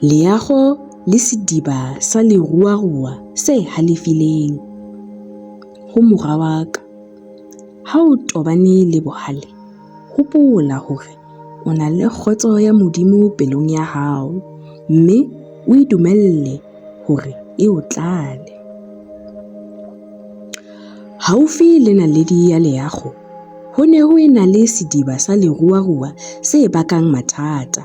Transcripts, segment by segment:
Leago le sediba sa leruarua se halefileng. Ho mora wa ka, ha o tobane le bohale, hopola hore o na le kgotso ya Modimo pelong ya hao, mme o itumelle hore e o tlale. Haufi le naledi ya leago, ho ne ho ena le sediba sa leruarua se bakang mathata.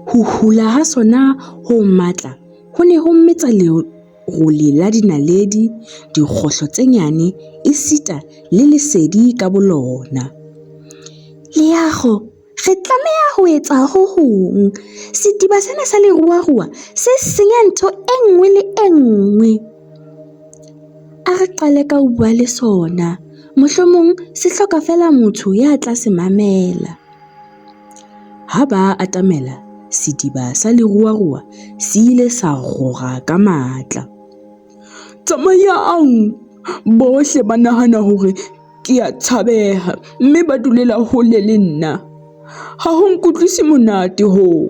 Ho hula ha sona ho matla ho ne ho mmetsa lerole la dinaledi, dikgohlo tse nyane esita le lesedi ka bolona. Leago, re tlameha ho etsa ho hong. Sediba sena sa leruarua se senya ntho e nngwe le e nngwe. A re qale ka ho bua le sona, mohlomong se hloka fela motho ya tla se mamela. Ha ba atamela, sediba sa leruarua se ile sa rora ka matla. Tsamayang! Bohle ba nahana hore ke a tshabeha, mme ba dulela hole le nna. Ha ho nkutlwise monate hoo.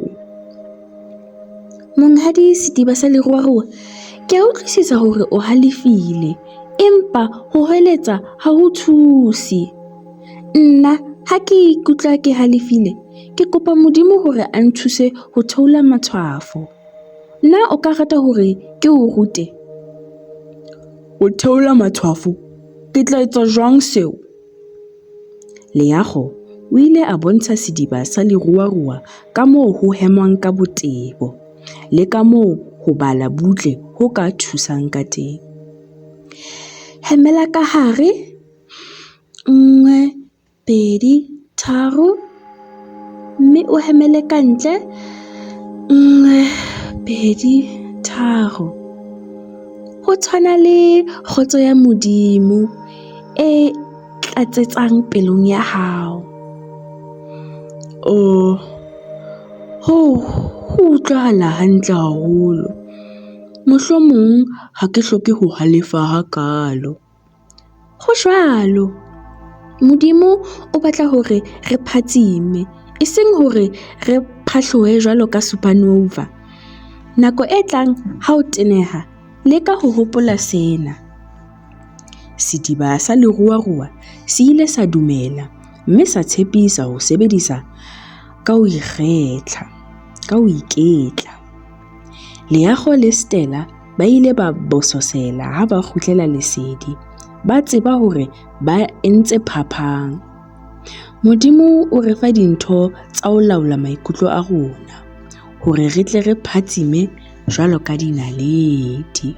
Monghadi, sediba sa leruarua, ke a utlwisisa hore o halefile, empa ho hweletsa ha ho thuse. Nna ha ke ikutlwa ke halefile, ke kopa Modimo hore a nthuse ho theola matshwafo. Na o ka rata hore ke o rute? Ho theola matshwafo? Ke tla etsa jwang seo? Leago o ile a bontsha sediba sa leruarua ka moo ho hemwang ka botebo, le ka moo ho bala butle ho ka thusang ka teng. Hemela ka hare, 1, 2, 3, mme o hemele ka ntle, 1, 2, 3. Ho tshwana le kgotso ya Modimo e tlatsetsang pelong ya hao. Ho utlwahala hantle haholo. Mohlomong ha ke hloke ho halefa hakalo. Ho jwalo, Modimo o batla hore re phatsime, e seng hore re phahlohe jwalo ka supernova. Nako e tlang ha o teneha, leka ho hopola sena. Sediba sa leruarua se ile sa dumela, mme sa tshepisa ho sebedisa ka ho ikgetla, ka ho iketla. Leago le Stella ba ile ba bososela ha ba kgutlela lesedi, ba tseba hore ba entse phapang. Modimo o re fa dintho tsa ho laola maikutlo a rona, hore re tle re phatsime jwalo ka dinaledi.